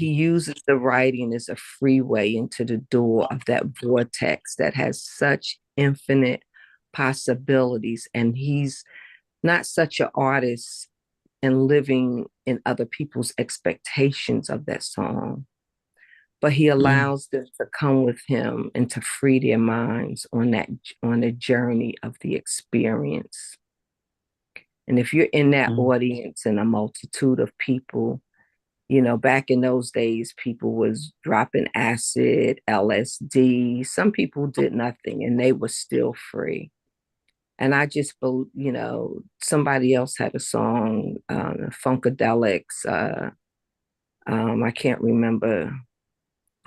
he uses the writing as a freeway into the door of that vortex that has such infinite possibilities. And he's not such an artist and living in other people's expectations of that song, but he allows them to come with him and to free their minds on the journey of the experience. And if you're in that audience and a multitude of people, you know, back in those days, people was dropping acid, LSD. Some people did nothing and they were still free. And I just, you know, somebody else had a song, Funkadelics. I can't remember.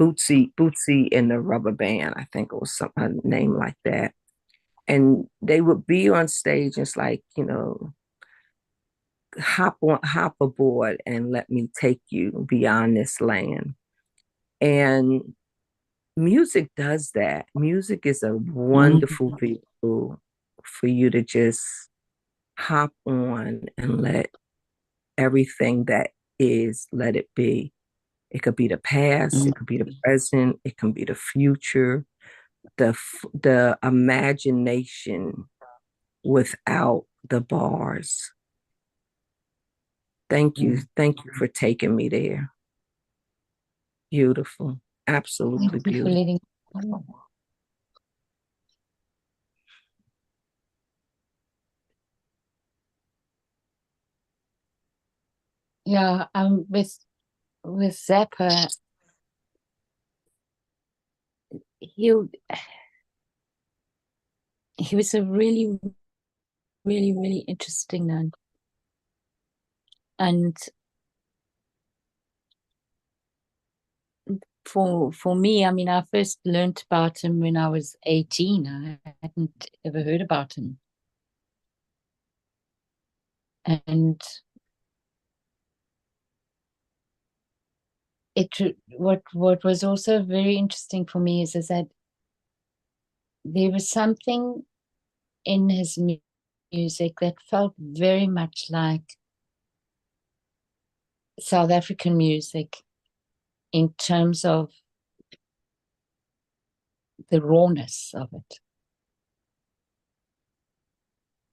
Bootsy and the Rubber Band. I think it was some a name like that. And they would be on stage. It's like, you know, hop aboard and let me take you beyond this land. And music does that. Music is a wonderful vehicle for you to just hop on and let everything that is, let it be. It could be the past, it could be the present, it can be the future, the imagination without the bars. Thank you for taking me there. Beautiful, absolutely beautiful. Yeah, with Zappa, he was a really, really, really interesting man. And for me, I mean, I first learned about him when I was 18. I hadn't ever heard about him. And what was also very interesting for me is that there was something in his music that felt very much like South African music in terms of the rawness of it.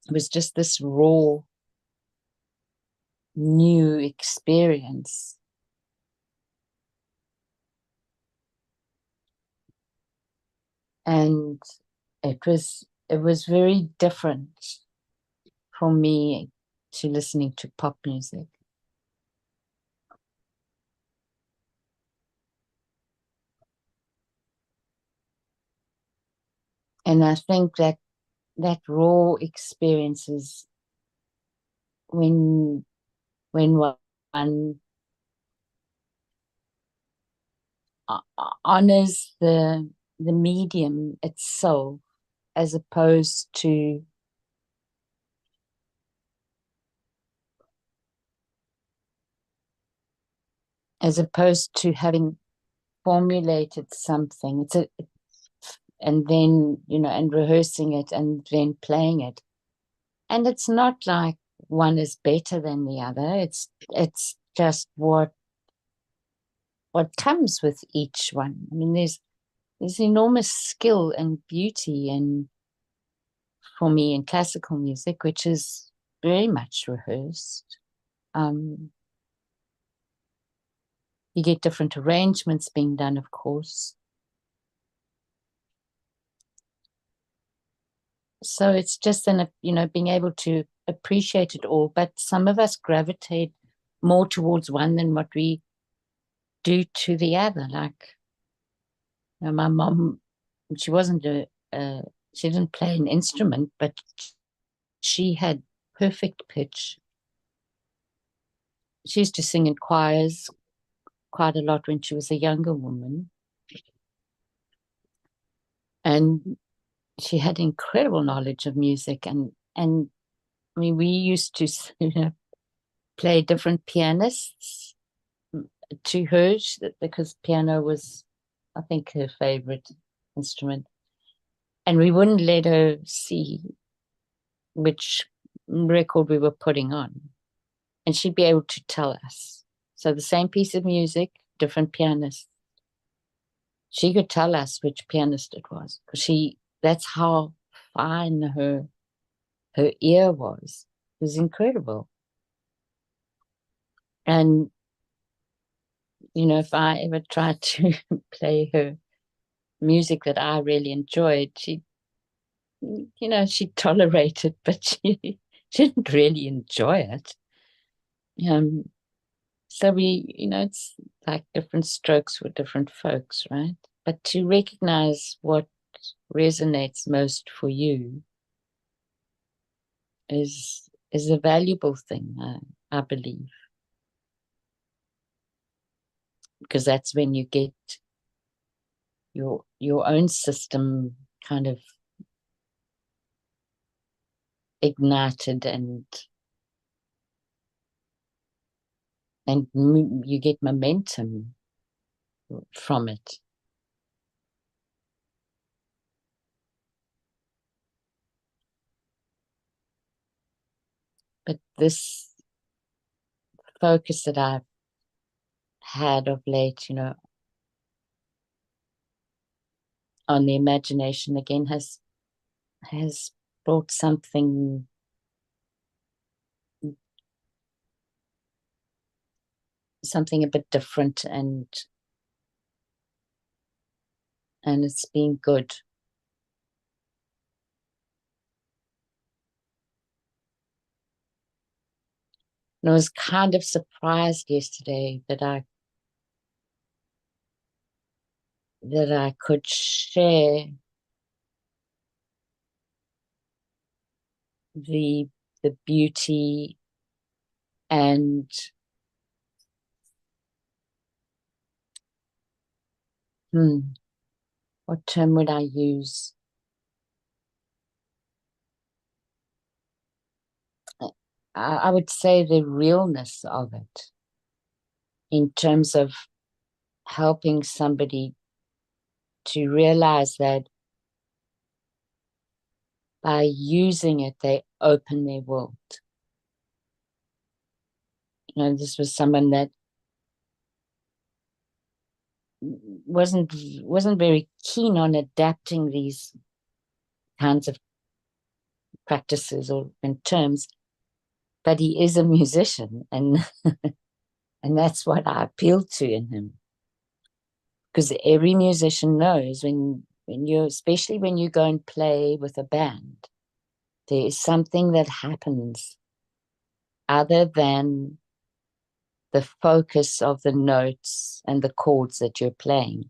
It was just this raw, new experience. And it was very different for me to listening to pop music. And I think that raw experience is when one honors the medium itself as opposed to having formulated something. And then, you know, and rehearsing it and then playing it. And it's not like one is better than the other. It's just what comes with each one. I mean, there's enormous skill and beauty for me in classical music, which is very much rehearsed. You get different arrangements being done, of course. So it's just being able to appreciate it all. But some of us gravitate more towards one than what we do to the other. Like, you know, my mom, she she didn't play an instrument, but she had perfect pitch. She used to sing in choirs quite a lot when she was a younger woman. And she had incredible knowledge of music. And I mean, we used to, you know, play different pianists to her because piano was, I think, her favorite instrument. And we wouldn't let her see which record we were putting on. And she'd be able to tell us. So the same piece of music, different pianists. She could tell us which pianist it was because that's how fine her ear was. It was incredible. And, if I ever tried to play her music that I really enjoyed, she tolerated, but she didn't really enjoy it. So it's like different strokes for different folks, right? But to recognize what resonates most for you is a valuable thing, I believe, because that's when you get your own system kind of ignited and you get momentum from it. But this focus that I've had of late, on the imagination again has brought something a bit different, and it's been good. And I was kind of surprised yesterday that I could share the beauty and what term would I use? I would say the realness of it in terms of helping somebody to realize that by using it, they open their world. This was someone that wasn't very keen on adapting these kinds of practices or terms, but he is a musician, and and that's what I appealed to in him, because every musician knows when you, especially when you go and play with a band, there is something that happens other than the focus of the notes and the chords that you're playing.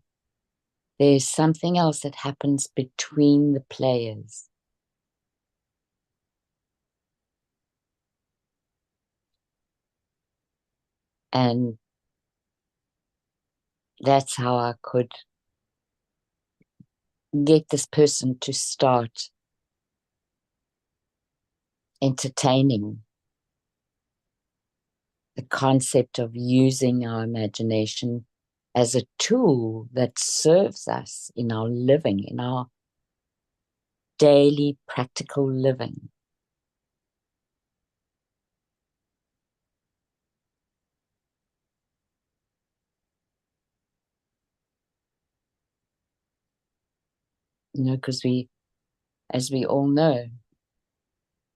There's something else that happens between the players. And that's how I could get this person to start entertaining the concept of using our imagination as a tool that serves us in our living, in our daily practical living. Because as we all know,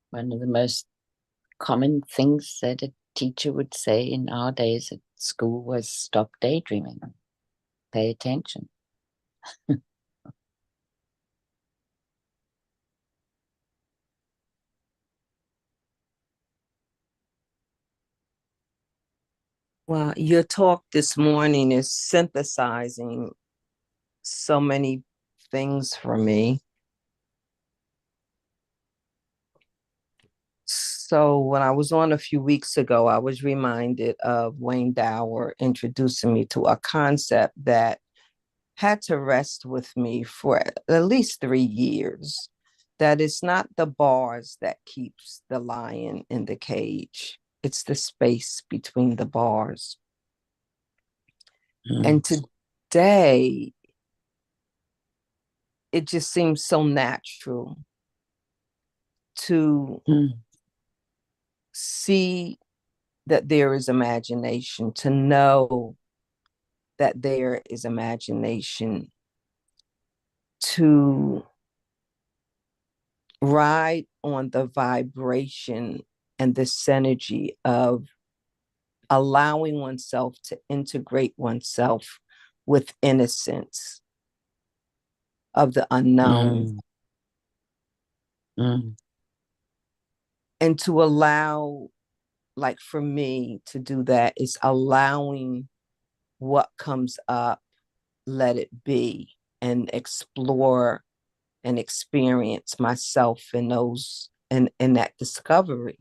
one of the most common things that a teacher would say in our days at school was stop daydreaming, pay attention. Well, your talk this morning is synthesizing so many things for me. So when I was on a few weeks ago, I was reminded of Wayne Dyer introducing me to a concept that had to rest with me for at least 3 years. That it's not the bars that keeps the lion in the cage. It's the space between the bars. And today, it just seems so natural to see that there is imagination, to know that there is imagination to ride on the vibration and the synergy of allowing oneself to integrate oneself with innocence of the unknown. And to allow, like for me to do that, is allowing what comes up, let it be, and explore and experience myself in those, in that discovery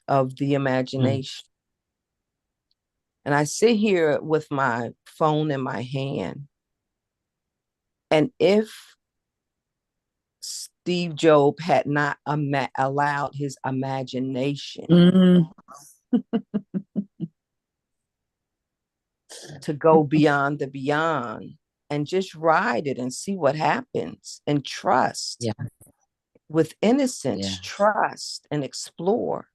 of the imagination. And I sit here with my phone in my hand, and if Steve Jobs had not allowed his imagination to go beyond the beyond and just ride it and see what happens and trust with innocence, trust and explore,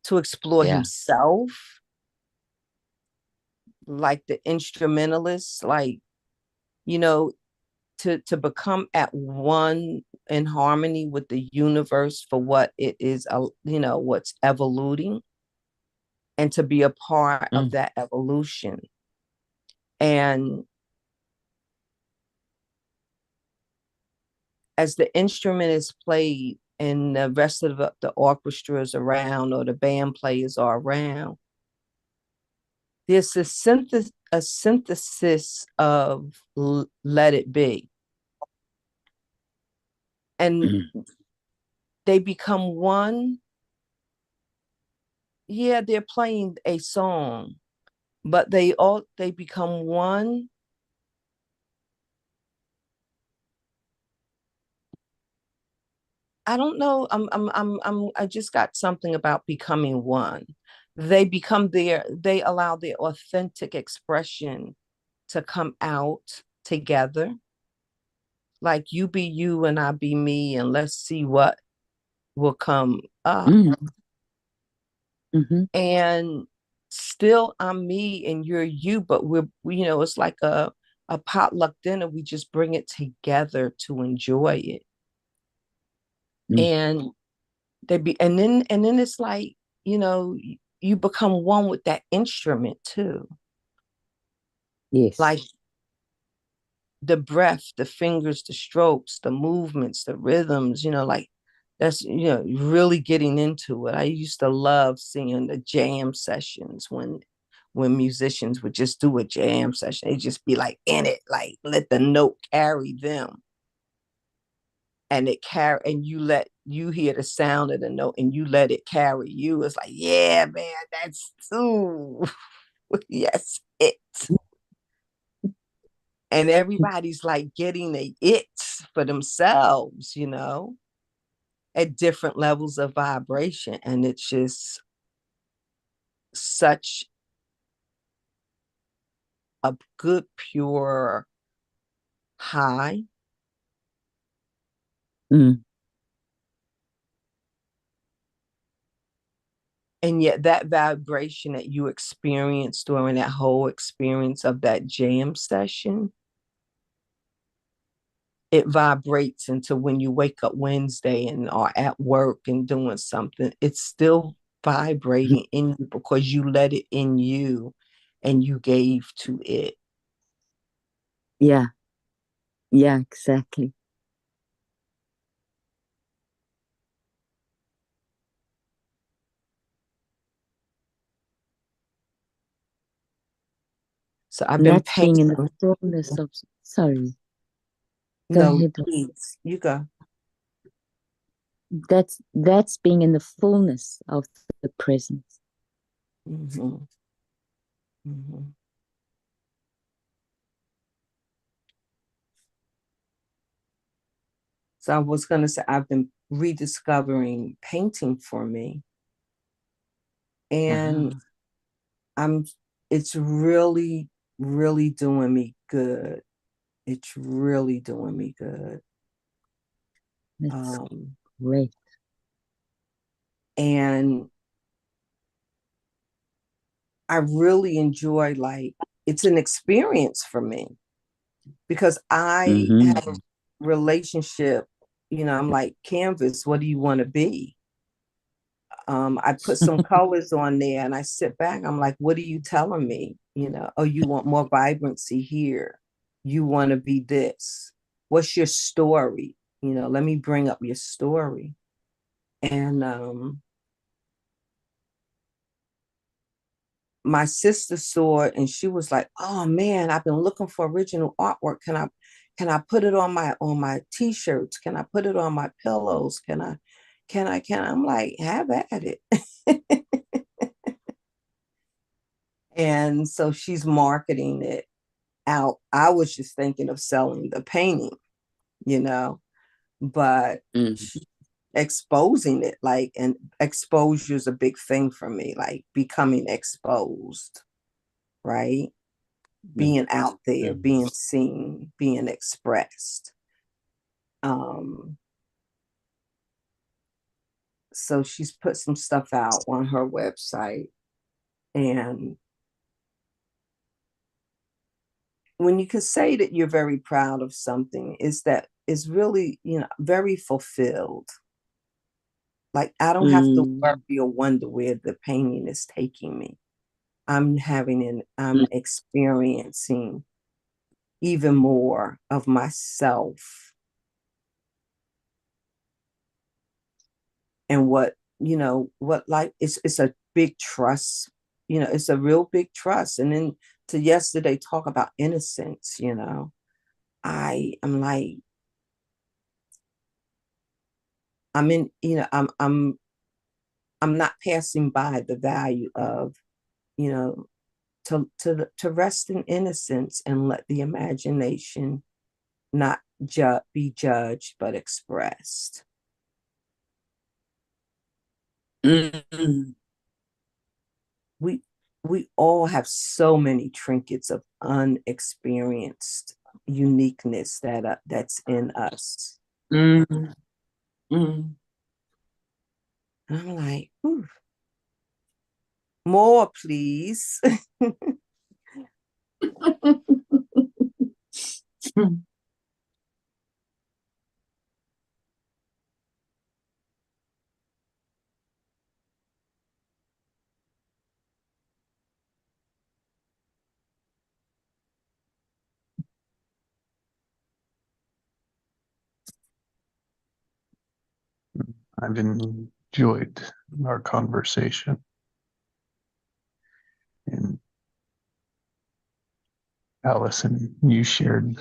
to explore himself, like the instrumentalists, like, you know, to become at one in harmony with the universe for what it is, you know, what's evoluting, and to be a part of that evolution. And as the instrument is played and the rest of the orchestra is around, or the band players are around, there's a synthesis of let it be. And they become one. Yeah, they're playing a song, but they become one. I don't know. I just got something about becoming one. They allow their authentic expression to come out together. Like, you be you and I be me, and let's see what will come up. And still I'm me and you're you, but it's like a potluck dinner. We just bring it together to enjoy it. And then it's like, you become one with that instrument too. Yes. Like the breath, the fingers, the strokes, the movements, the rhythms, like that's, really getting into it. I used to love seeing the jam sessions when musicians would just do a jam session. They'd just be like in it, like let the note carry them. And you hear the sound of the note and you let it carry you. It's like, yeah, man, that's ooh, yes, it. And everybody's like getting a it for themselves, at different levels of vibration. And it's just such a good, pure high. And yet that vibration that you experienced during that whole experience of that jam session, it vibrates into when you wake up Wednesday and are at work and doing something. It's still vibrating in you because you let it in you and you gave to it. Yeah. Yeah, exactly. So I've been That's being in painting. the fullness of, sorry. Go No, ahead. please, you go. That's being in the fullness of the presence. Mm-hmm. Mm-hmm. So I was going to say, I've been rediscovering painting for me. And it's really, really doing me good. It's really doing me good. That's great. And I really enjoy, like, it's an experience for me because I Mm-hmm. have a relationship, I'm like, Canvas, what do you want to be? I put some colors on there and I sit back. I'm like, what are you telling me? Oh, you want more vibrancy here. You want to be this. What's your story? Let me bring up your story. And my sister saw it and she was like, oh man, I've been looking for original artwork. Can I put it on my t-shirts? Can I put it on my pillows? Can I? I'm like, have at it. And so she's marketing it out. I was just thinking of selling the painting, you know, but Mm-hmm. she, exposing it, like, and exposure is a big thing for me, like becoming exposed, right? Being out there, Mm-hmm. being seen, being expressed. Um, so she's put some stuff out on her website. And when you can say that you're very proud of something, is that is really, very fulfilled. Like, I don't have to Mm-hmm. worry or wonder where the painting is taking me. I'm experiencing even more of myself and what life it's a big trust, it's a real big trust. And then to yesterday talk about innocence, I am like, I'm in, I'm not passing by the value of, you know, to rest in innocence and let the imagination not be judged but expressed. Mm-hmm. We we all have so many trinkets of unexperienced uniqueness that's in us. Mm-hmm. Mm-hmm. And I'm like, "Ooh, more, please." I've enjoyed our conversation. And Allison, you shared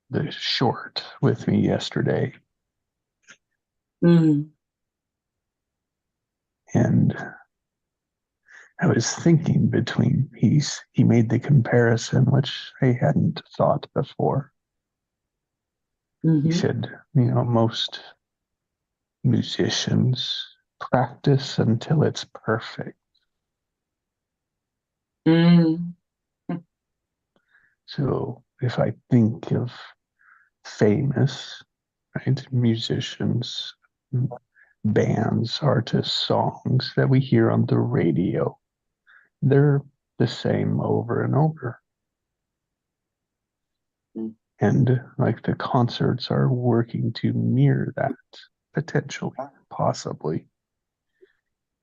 the short with me yesterday. Mm-hmm. And I was thinking between he made the comparison, which I hadn't thought before. He Mm-hmm. said, most musicians practice until it's perfect. Mm-hmm. So if I think of famous, right, musicians, bands, artists, songs that we hear on the radio, they're the same over and over. And like the concerts are working to mirror that, potentially, possibly.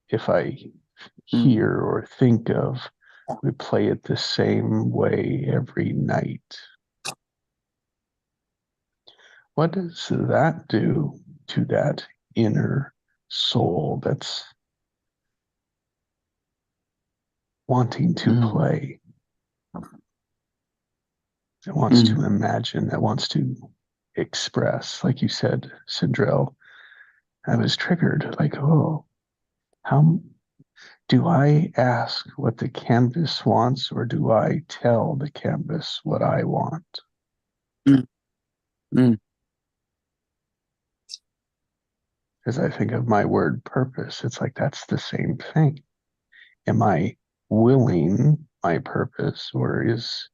If I Mm-hmm. hear or think of, we play it the same way every night. What does that do to that inner soul that's wanting to play, that wants to imagine, that wants to express? Like you said, Sindrell, I was triggered, like, oh, how do I ask what the canvas wants, or do I tell the canvas what I want? Mm-hmm. As I think of my word purpose, it's like that's the same thing. Am I willing my purpose, or is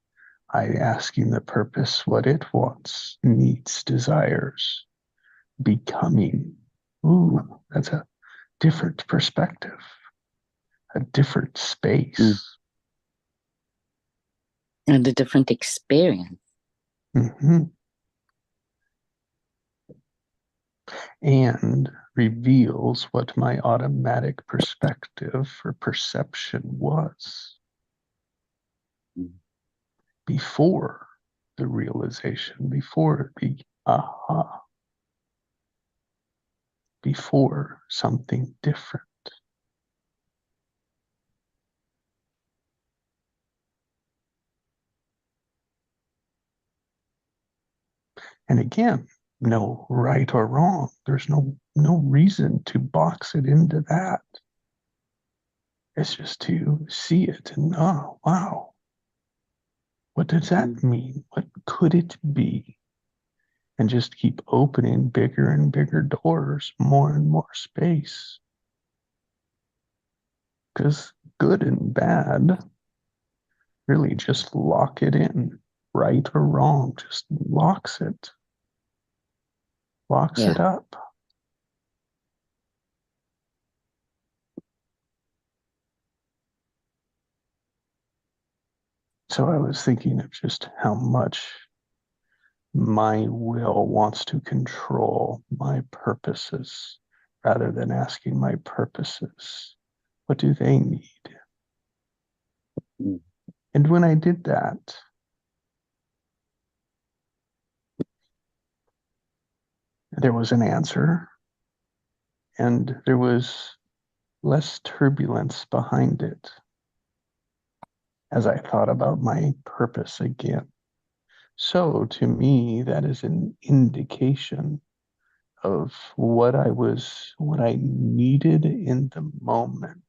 I asking the purpose what it wants, needs, desires, becoming? Ooh, that's a different perspective, a different space. And a different experience. Mhm. And reveals what my automatic perspective or perception was before the realization, before the aha, before something different. And again, no right or wrong. There's no reason to box it into that. It's just to see it and oh wow, what does that mean? What could it be? And just keep opening bigger and bigger doors, more and more space. Because good and bad really just lock it in, right or wrong, just locks it up. So I was thinking of just how much my will wants to control my purposes rather than asking my purposes, what do they need? Mm. And when I did that, there was an answer and there was less turbulence behind it as I thought about my purpose again. So to me, that is an indication of what I needed in the moment.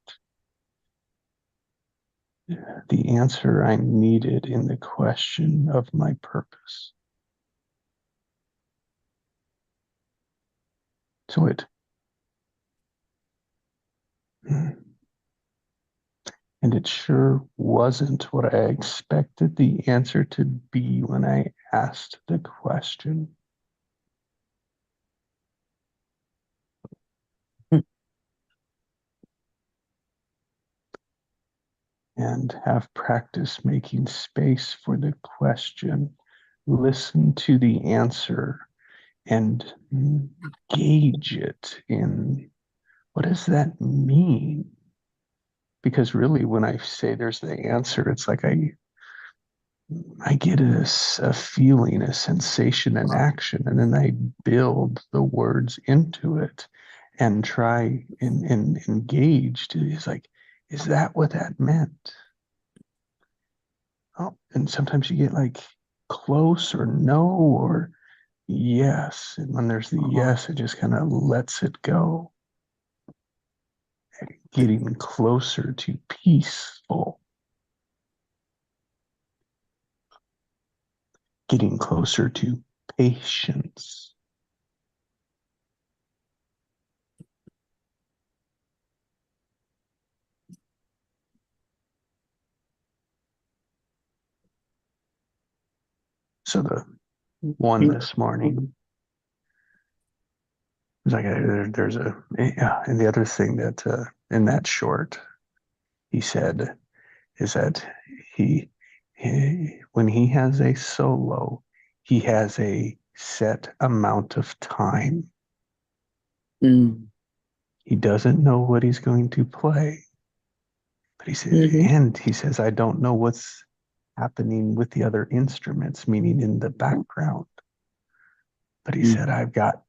The answer I needed in the question of my purpose. So and it sure wasn't what I expected the answer to be when I asked the question. And have practice making space for the question, listen to the answer, and gauge it in what does that mean? Because really, when I say there's the answer, it's like I get a feeling, a sensation, an action, and then I build the words into it and try and engage to is like, is that what that meant? Oh, and sometimes you get like close or no or yes. And when there's the yes, it just kind of lets it go. Getting closer to peaceful, getting closer to patience. So the one this morning was like there's a yeah, and the other thing that in that short he said is that he when he has a solo, he has a set amount of time. He doesn't know what he's going to play, but he said, and he says, I don't know what's happening with the other instruments, meaning in the background. But he said, I've got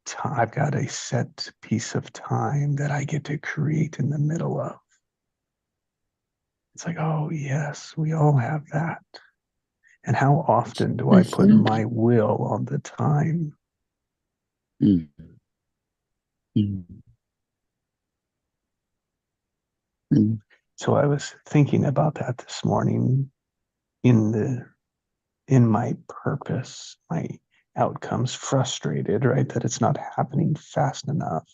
a set piece of time that I get to create in the middle of. It's like, oh yes, we all have that. And how often do I put my will on the time? So I was thinking about that this morning in my purpose, my outcomes, frustrated, right? That it's not happening fast enough.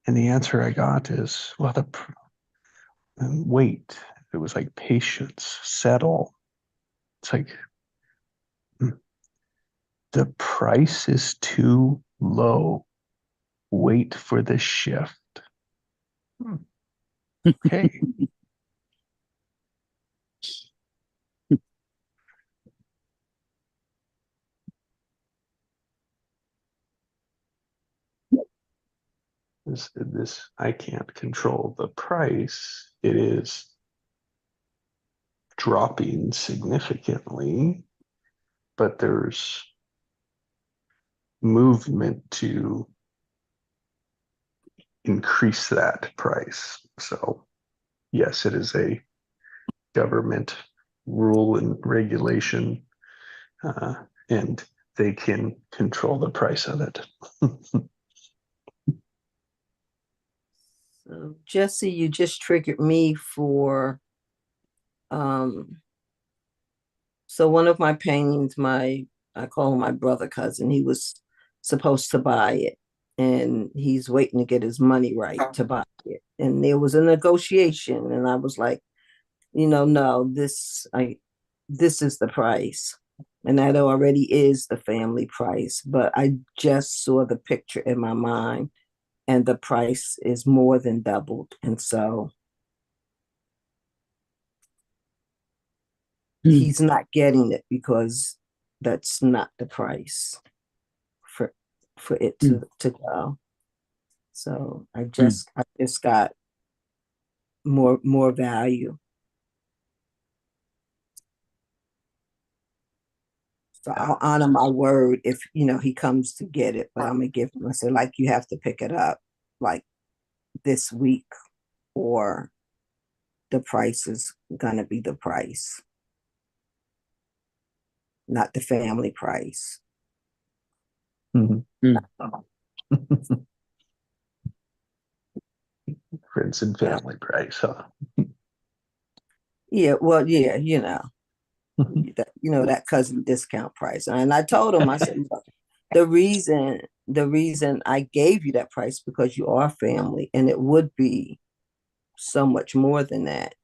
And the answer I got is, well, wait. It was like patience, settle. It's like the price is too low. Wait for the shift. Okay. this I can't control the price. It is dropping significantly, but there's movement to increase that price. So yes, it is a government rule and regulation, and they can control the price of it. So Jesse, you just triggered me for so one of my paintings, I call him my brother cousin, he was supposed to buy it and he's waiting to get his money right to buy it. And there was a negotiation and I was like, no, this is the price. And that already is the family price, but I just saw the picture in my mind and the price is more than doubled. And so he's not getting it because that's not the price for it to go. So I just got more value. So I'll honor my word if he comes to get it, but I'm gonna give him. I say like you have to pick it up like this week, or the price is gonna be the price, not the family price. Friends and family price, huh? Yeah, well, yeah, that cousin discount price. And I told him, I said, look, the reason I gave you that price because you are family, and it would be so much more than that.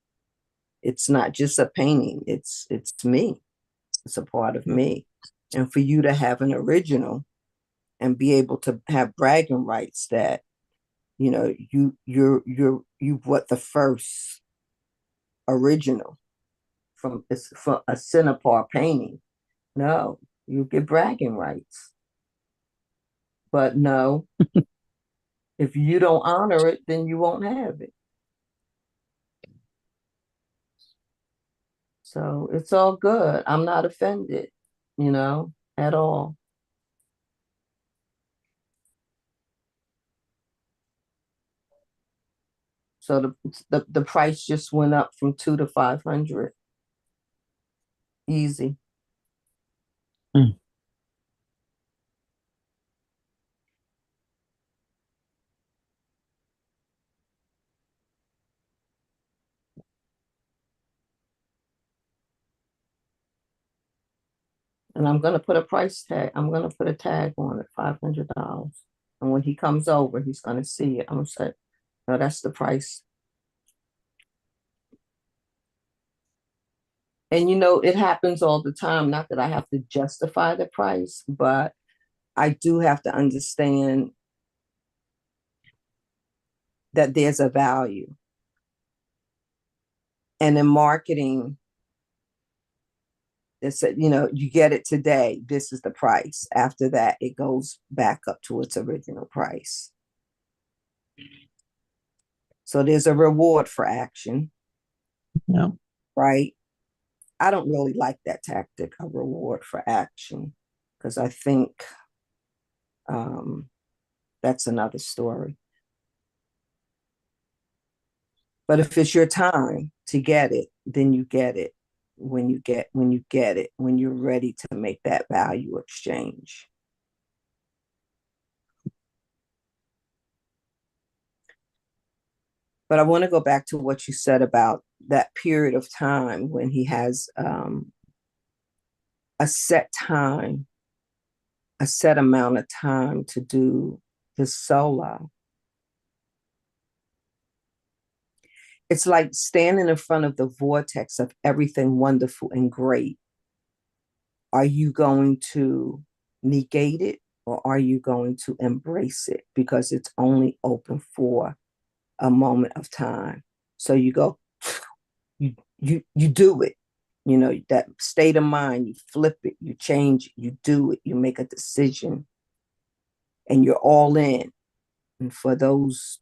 It's not just a painting, it's me. It's a part of me. And for you to have an original and be able to have bragging rights that, you what the first original from a Cinepar painting. No, you get bragging rights. But no, if you don't honor it, then you won't have it. So it's all good. I'm not offended, at all. So the price just went up from 2 to 500. Easy. And I'm gonna put a price tag. I'm gonna put a tag on it, $500. And when he comes over, he's gonna see it. I'm gonna say, no, that's the price. And it happens all the time. Not that I have to justify the price, but I do have to understand that there's a value. And in marketing, it's you get it today, this is the price. After that, it goes back up to its original price. So there's a reward for action. Yeah. Right? I don't really like that tactic, a reward for action, because I think that's another story. But if it's your time to get it, then you get it when you get it, when you're ready to make that value exchange. But I want to go back to what you said about that period of time when he has a set time, a set amount of time to do his solo. It's like standing in front of the vortex of everything wonderful and great. Are you going to negate it, or are you going to embrace it because it's only open for a moment of time? So you go, you do it. That state of mind, you flip it, you change it, you do it, you make a decision, and you're all in. And for those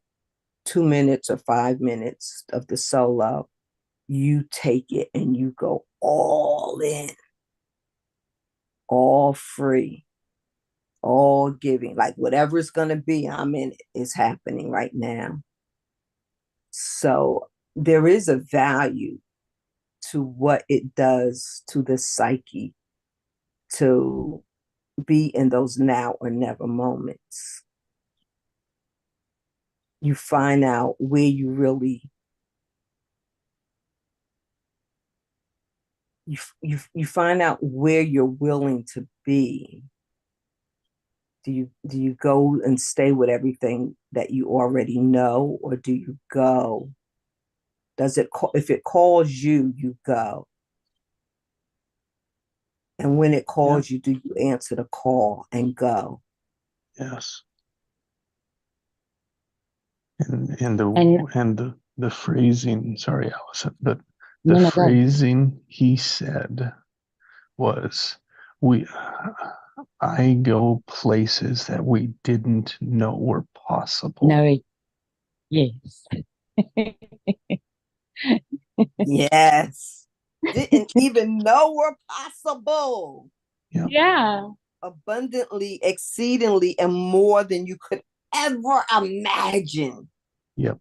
2 minutes or 5 minutes of the solo, you take it and you go all in, all free, all giving. Like whatever it's going to be, I'm in it. It's happening right now. So there is a value to what it does to the psyche to be in those now or never moments. You find out where you really you find out where you're willing to be. Do you go and stay with everything that you already know, or do you go? Does it if it calls you, you go? And when it calls you, do you answer the call and go? Yes. And the phrasing, sorry, Allison, but the No, no, go. phrasing he said was, I go places that we didn't know were possible. No, yes. Yes. Didn't even know were possible. Yep. Yeah. Abundantly, exceedingly, and more than you could ever imagine. Yep.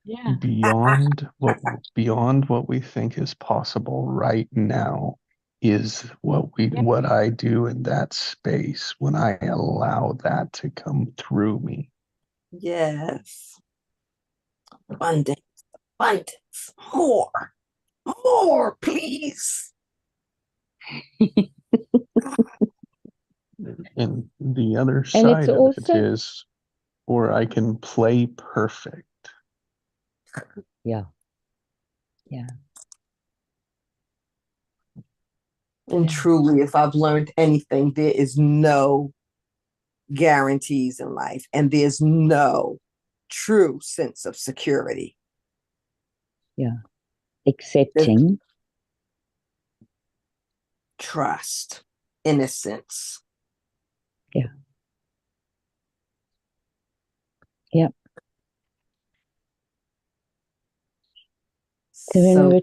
Yeah. Beyond what we think is possible right now is what I do in that space when I allow that to come through me. Yes. Abundance, abundance, more, please. And the other And side it's of it also, is, or I can play perfect. yeah. Yeah. And Yeah. truly, if I've learned anything, there is no guarantees in life, and there's no true sense of security. Yeah. Accepting. Trust, innocence. Yeah. Yep. So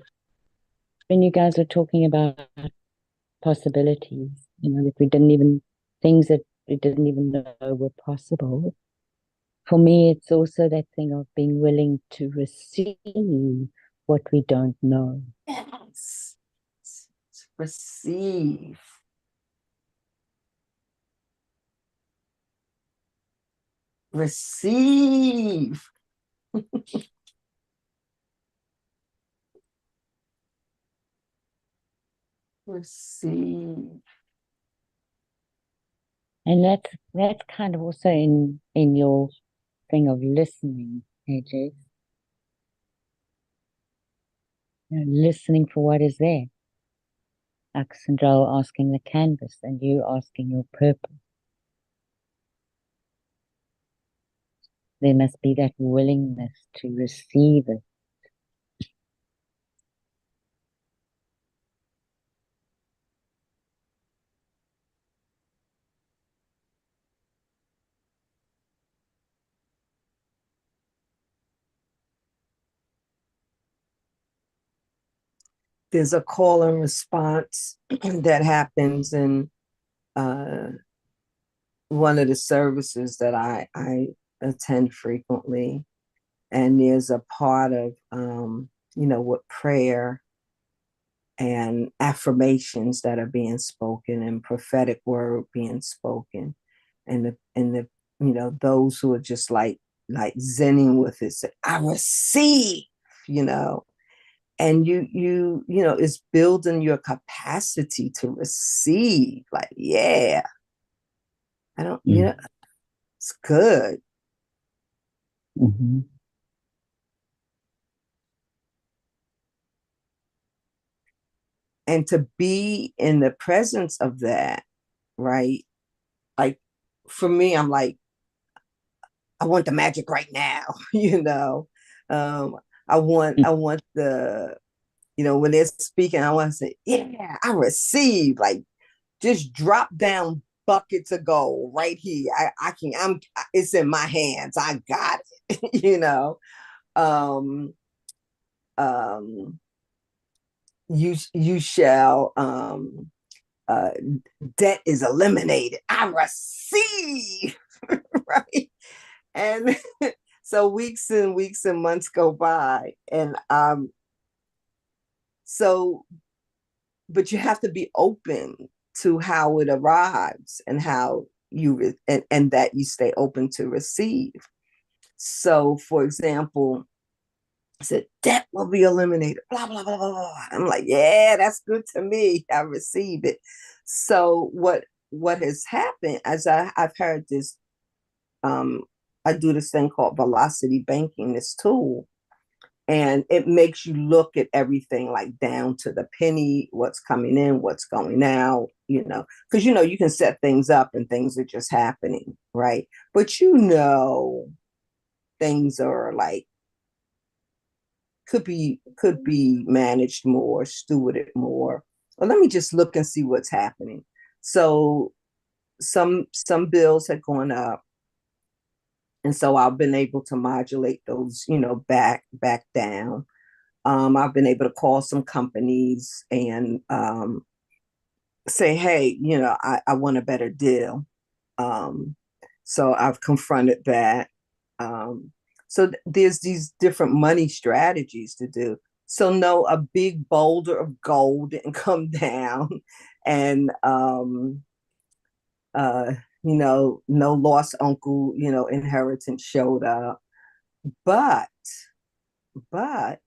when you guys are talking about possibilities, that we didn't even, things that we didn't even know were possible. For me, it's also that thing of being willing to receive what we don't know. Yes. Receive. Receive. Receive. And that's kind of also in your thing of listening, AJ. Listening for what is there. Ax and Joel asking the canvas and you asking your purpose. There must be that willingness to receive it. There's a call and response that happens in one of the services that I attend frequently. And there's a part of, with prayer and affirmations that are being spoken and prophetic word being spoken. And those who are just like zenning with it, say, I receive, and it's building your capacity to receive. Like, yeah, I don't, it's good. Mm-hmm. And to be in the presence of that, right? Like, for me, I'm like, I want the magic right now, I want the, when they're speaking, I want to say, yeah, I receive, like, just drop down buckets of gold right here. It's in my hands. I got it, you know. Um, um, you shall, uh, debt is eliminated. I receive, right? And so weeks and weeks and months go by, and so, but you have to be open to how it arrives and how and that you stay open to receive. So, for example, I said debt will be eliminated. Blah blah blah blah blah. I'm like, yeah, that's good to me. I receive it. So what has happened as I've heard this, um, I do this thing called velocity banking, this tool, and it makes you look at everything like down to the penny, what's coming in, what's going out, you know, because you can set things up and things are just happening, right? But things are like could be managed more, stewarded more. Well, let me just look and see what's happening. So some bills had gone up, and so I've been able to modulate those, back down. I've been able to call some companies and say, hey, I want a better deal. Um, so I've confronted that. So there's these different money strategies to do. So no, a big boulder of gold didn't come down, and no lost uncle, inheritance showed up. But but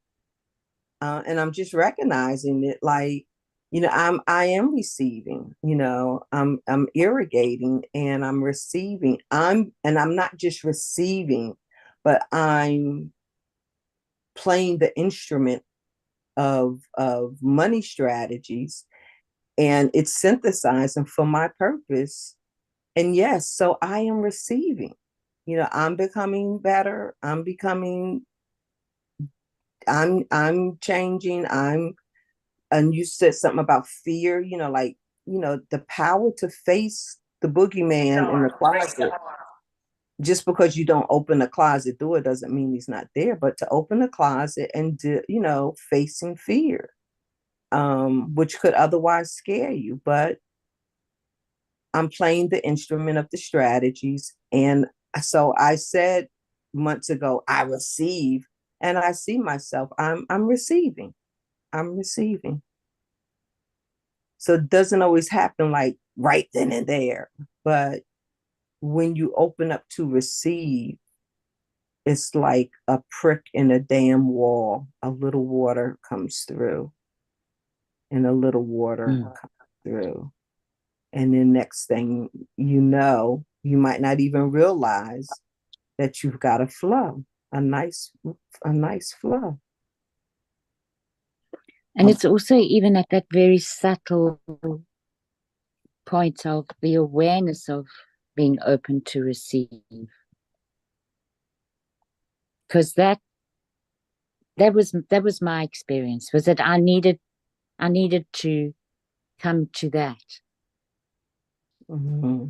and I'm just recognizing it, like, I am receiving, I'm irrigating and I'm receiving. I'm not just receiving, but I'm playing the instrument of money strategies, and it's synthesizing for my purpose. And yes, so I am receiving. I'm becoming better. I'm changing. And you said something about fear, like, the power to face the boogeyman in the closet. Just because you don't open the closet door doesn't mean he's not there, but to open the closet and facing fear, which could otherwise scare you. But I'm playing the instrument of the strategies. And so I said months ago, I receive, and I see myself, I'm receiving. I'm receiving. So it doesn't always happen like right then and there. But when you open up to receive, it's like a prick in a damn wall. A little water comes through, and a little water comes through. And then next thing you might not even realize that you've got a flow, a nice flow. And it's also even at that very subtle point of the awareness of being open to receive. Because that was my experience, was that I needed to come to that. Mm-hmm.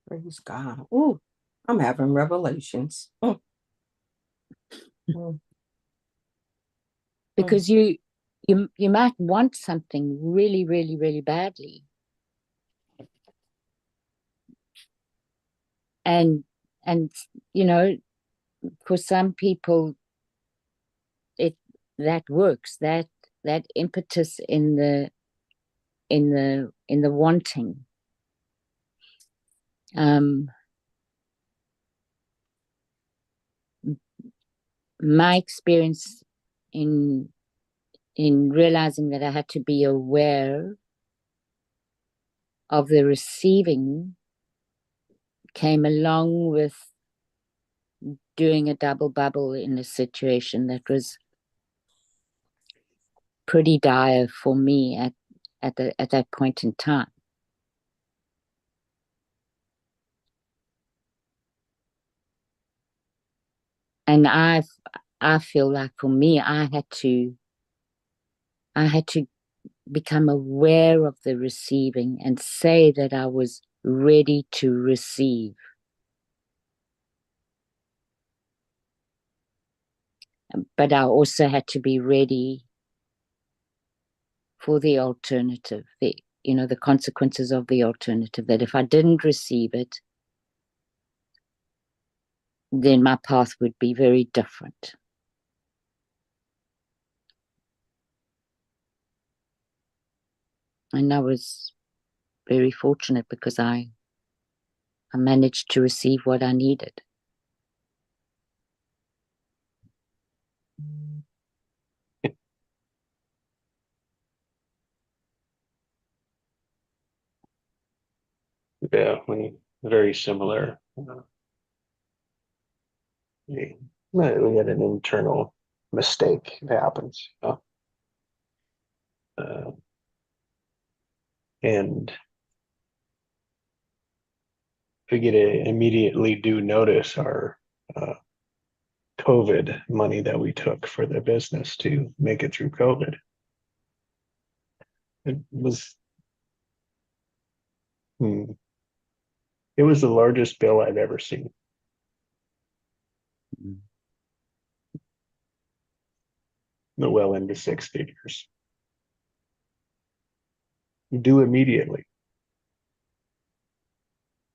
Praise God. Oh, I'm having revelations. Because you might want something really, really, really badly. And for some people that works, that impetus in the wanting. My experience in realizing that I had to be aware of the receiving came along with doing a double bubble in a situation that was pretty dire for me at that point in time. And I feel like for me, I had to become aware of the receiving and say that I was ready to receive. But I also had to be ready for the alternative, the consequences of the alternative, that if I didn't receive it, then my path would be very different. And I was very fortunate because I managed to receive what I needed. Definitely very similar. We had an internal mistake. It happens. And we get to immediately do notice our COVID money that we took for the business to make it through COVID. It was it was the largest bill I've ever seen. Well into six figures. Do immediately.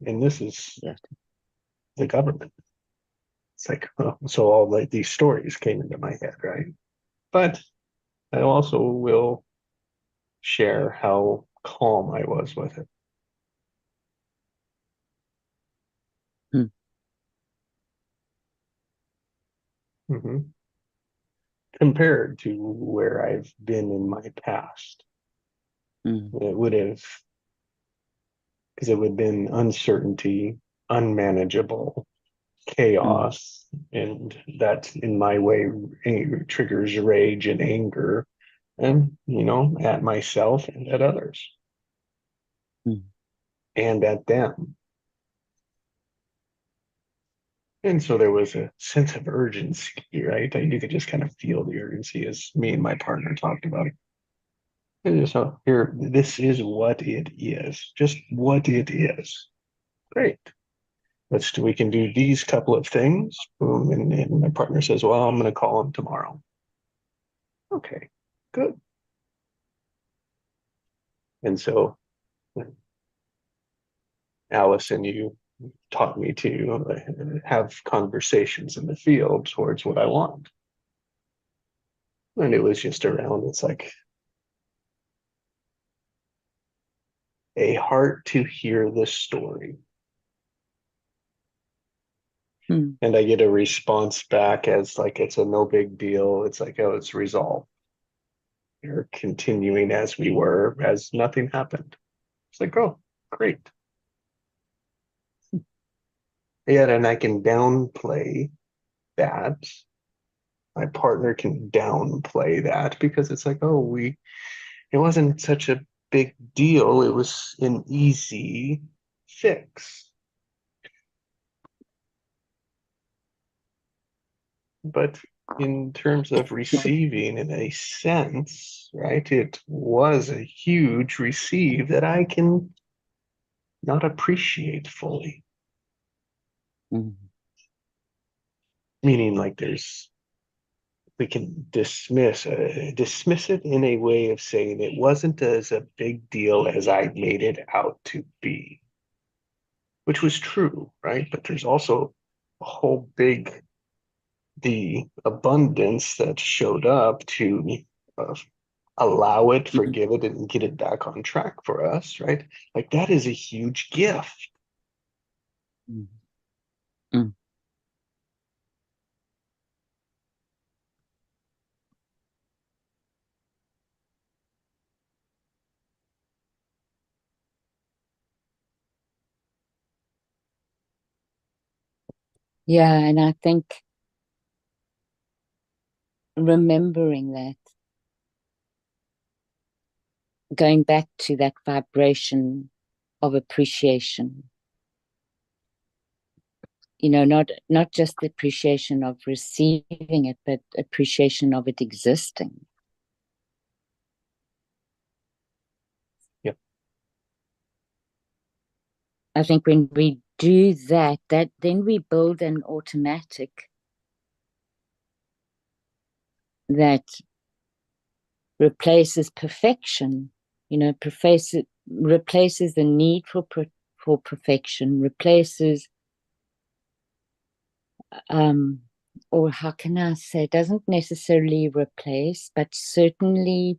And this is the government. It's like, so all these stories came into my head, right? But I also will share how calm I was with it. Mm-hmm. Compared to where I've been in my past. It would have, because it would have been uncertainty, unmanageable, chaos, and that in my way triggers rage and anger, and at myself and at others, and at them. And so there was a sense of urgency, right? You could just kind of feel the urgency as me and my partner talked about it. And so here, this is what it is, just what it is. Great. We can do these couple of things. Boom. And my partner says, well, I'm going to call him tomorrow. Okay, good. And so Allison, you taught me to have conversations in the field towards what I want. And it was just around, it's like a heart to hear this story. And I get a response back as like, it's a no big deal. It's like, oh, it's resolved. We're continuing as we were, as nothing happened. It's like, oh, great. Yeah, and I can downplay that. My partner can downplay that because it's like, oh, it wasn't such a big deal. It was an easy fix. But in terms of receiving, in a sense, right, it was a huge receive that I can not appreciate fully. Meaning like we can dismiss it in a way of saying it wasn't as a big deal as I made it out to be, which was true, right? But there's also a whole the abundance that showed up to allow it, forgive it, and get it back on track for us, right? Like that is a huge gift. Yeah, and I think remembering that, going back to that vibration of appreciation, not just the appreciation of receiving it, but appreciation of it existing. I think when we do that, then we build an automatic that replaces perfection, replaces the need for perfection, replaces, or how can I say, doesn't necessarily replace, but certainly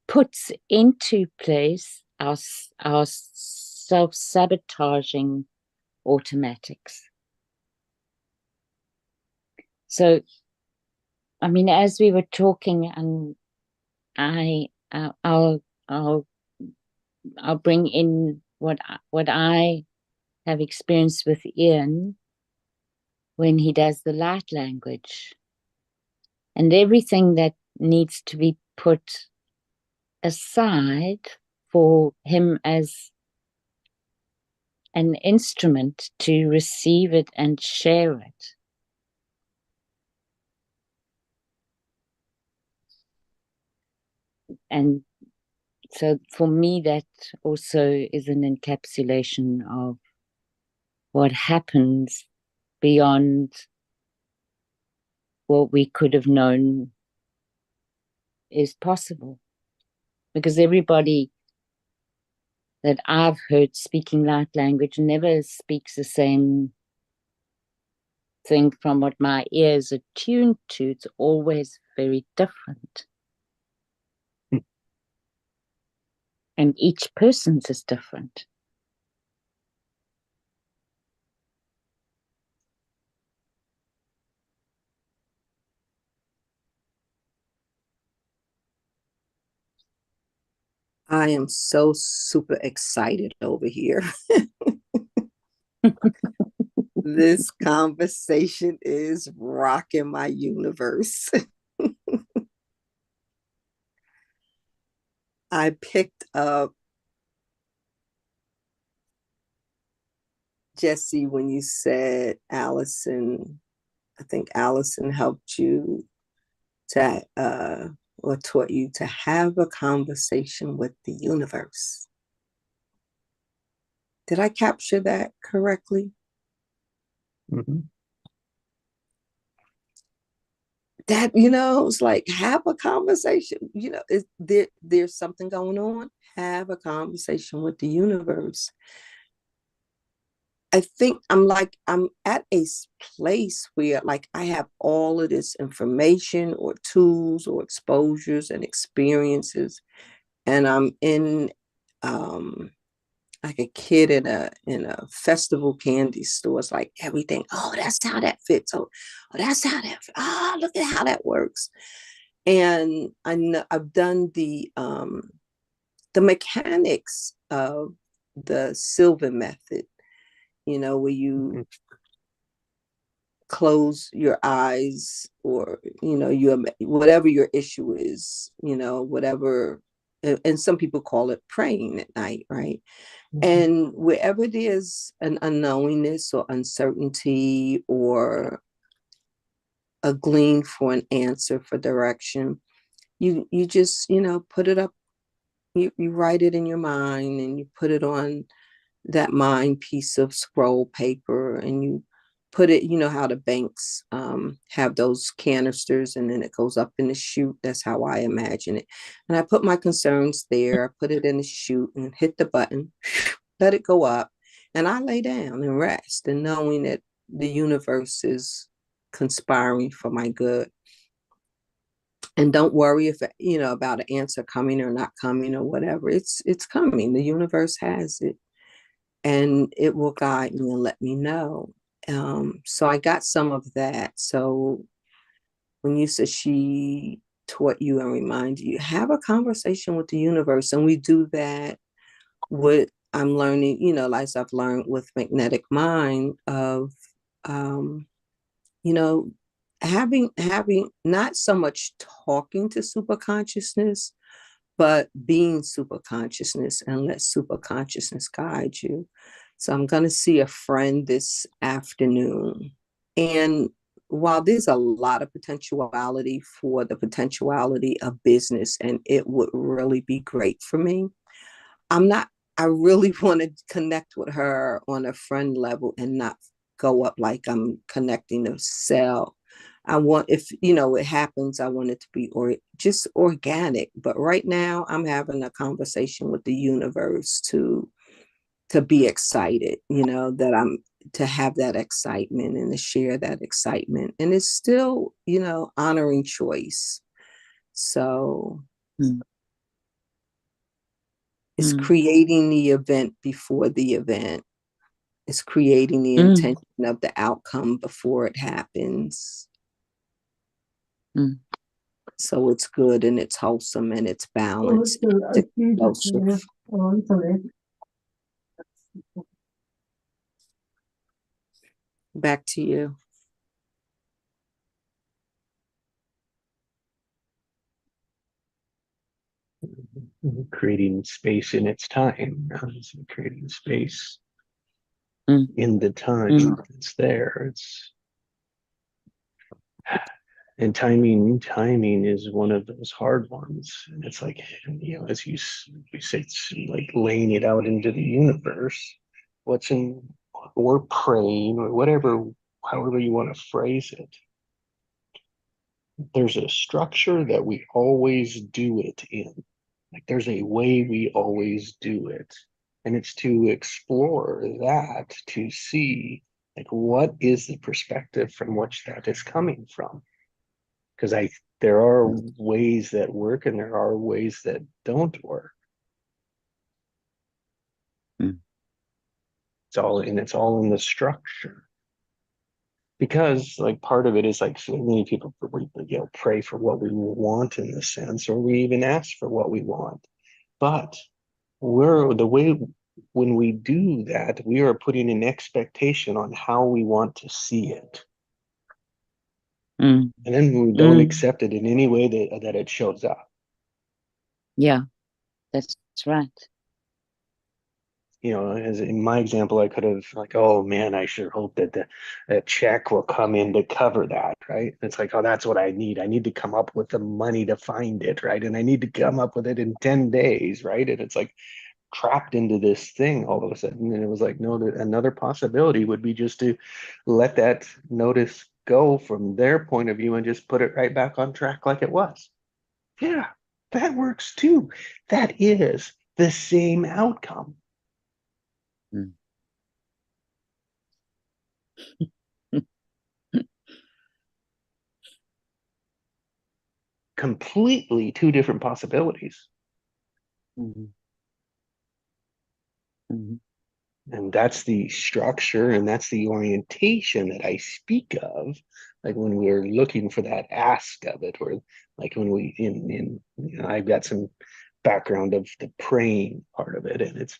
puts into place our self-sabotaging automatics. So, I mean, as we were talking, and I'll bring in what I have experienced with Ian when he does the light language, and everything that needs to be put aside for him as an instrument to receive it and share it. And so for me, that also is an encapsulation of what happens beyond what we could have known is possible. Because everybody that I've heard speaking light language never speaks the same thing from what my ears are tuned to. It's always very different. And each person's is different. I am so super excited over here. This conversation is rocking my universe. I picked up, Jesse, when you said Allison, I think Allison helped you to, or taught you to have a conversation with the universe. Did I capture that correctly? Mm-hmm. That, it's like, have a conversation. There's something going on. Have a conversation with the universe. I think I'm at a place where like I have all of this information or tools or exposures and experiences, and I'm in like a kid in a festival candy store. It's like everything. Oh, that's how that fits. Oh, that's how that. Ah, look at how that works. And I know I've done the mechanics of the Sylvan method. Where you close your eyes, or you whatever your issue is, whatever. And some people call it praying at night, right? And wherever there's an unknowingness or uncertainty or a glean for an answer, for direction, you just put it up. You write it in your mind, and you put it on that mind piece of scroll paper, and you put it, how the banks have those canisters, and then it goes up in the chute. That's how I imagine it. And I put my concerns there, I put it in the chute and hit the button, let it go up, and I lay down and rest, and knowing that the universe is conspiring for my good. And don't worry if about an answer coming or not coming or whatever. It's coming. The universe has it, and it will guide me and let me know. So I got some of that. So when you said she taught you and reminded you, have a conversation with the universe. And we do that with, I'm learning, like I've learned with Magnetic Mind of, having not so much talking to super consciousness, but being super consciousness, and let super consciousness guide you. So I'm going to see a friend this afternoon. And while there's a lot of potentiality for the potentiality of business, and it would really be great for me, I'm not I really want to connect with her on a friend level and not go up like I'm connecting a cell. I want, if you know it happens, I want it to be just organic. But right now, I'm having a conversation with the universe to be excited. You know that I'm to have that excitement and to share that excitement, and it's still honoring choice. So Mm. it's Mm. creating the event before the event. It's creating the Mm. intention of the outcome before it happens. Mm. So it's good and it's wholesome and it's balanced. It's explosive. Back to you. Creating space in its time, creating space Mm. in the time Mm. it's there. And timing is one of those hard ones. And it's like, as you say, it's like laying it out into the universe. What's in, or praying, or whatever, however you want to phrase it. There's a structure that we always do it in. Like there's a way we always do it. And it's to explore that, to see like what is the perspective from which that is coming from. Because there are ways that work and there are ways that don't work. Mm. It's all in the structure. Because like part of it is like so many people pray for what we want in this sense, or we even ask for what we want. But the way when we do that, we are putting an expectation on how we want to see it. Mm. And then we don't accept it in any way that it shows up. Yeah, that's right. As in my example, I could have like, oh man, I sure hope that the check will come in to cover that, right? It's like, oh, that's what I need. I need to come up with the money to find it, right? And I need to come up with it in 10 days, right? And it's like trapped into this thing all of a sudden. And it was like, no, another possibility would be just to let that notice go from their point of view and just put it right back on track like it was. Yeah, that works too. That is the same outcome. Mm. Completely two different possibilities. Mm. Mm. And that's the structure and that's the orientation that I speak of, like when we're looking for that ask of it, or like when we I've got some background of the praying part of it, and it's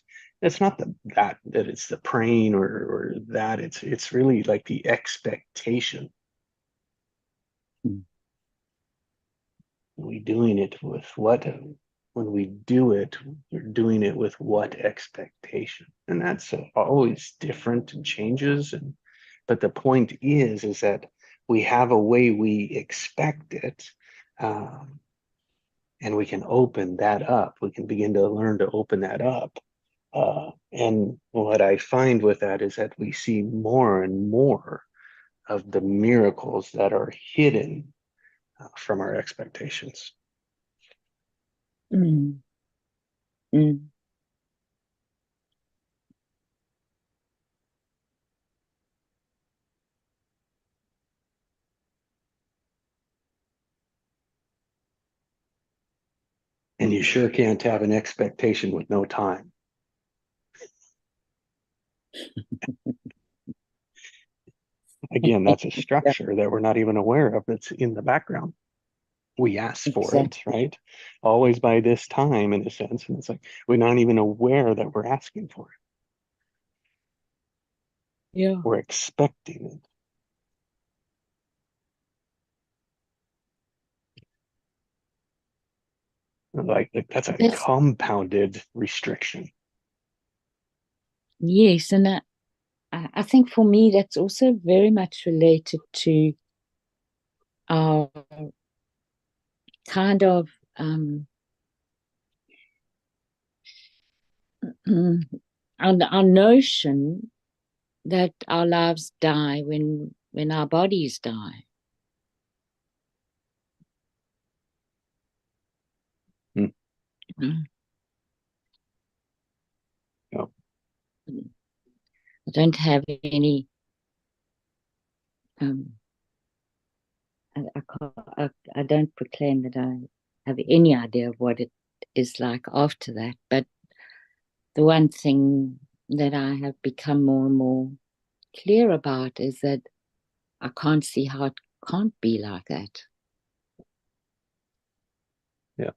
not that it's the praying or that it's really like the expectation. Mm. We doing it with what when we do it, we're doing it with what expectation, and that's always different and changes. But the point is that we have a way we expect it, and we can open that up. We can begin to learn to open that up. And what I find with that is that we see more and more of the miracles that are hidden from our expectations. Mm. Mm. And you sure can't have an expectation with no time. Again, that's a structure that we're not even aware of that's in the background. We ask for it, right? Always by this time, in a sense. And it's like we're not even aware that we're asking for it. Yeah. We're expecting it. Like that's a compounded restriction. Yes, and I think for me that's also very much related to our kind of our notion that our lives die when our bodies die. Hmm. Mm. Yep. I don't have any I don't proclaim that I have any idea of what it is like after that, but the one thing that I have become more and more clear about is that I can't see how it can't be like that. Yeah.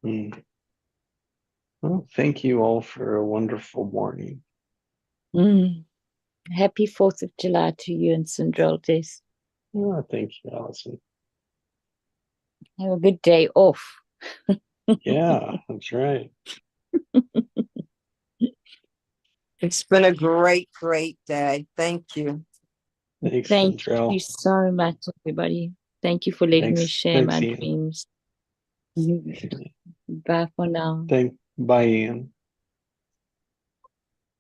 Mm. Well, thank you all for a wonderful morning. Happy 4th of July to you and Sindrel Des. Oh, thank you, Allison. Have a good day off. Yeah, that's right. It's been a great, great day. Thank you. Thanks, Thank Centrell. you so much, everybody. Thank you for letting me share Thanks, my Ian. dreams. Bye for now. Bye, Ian.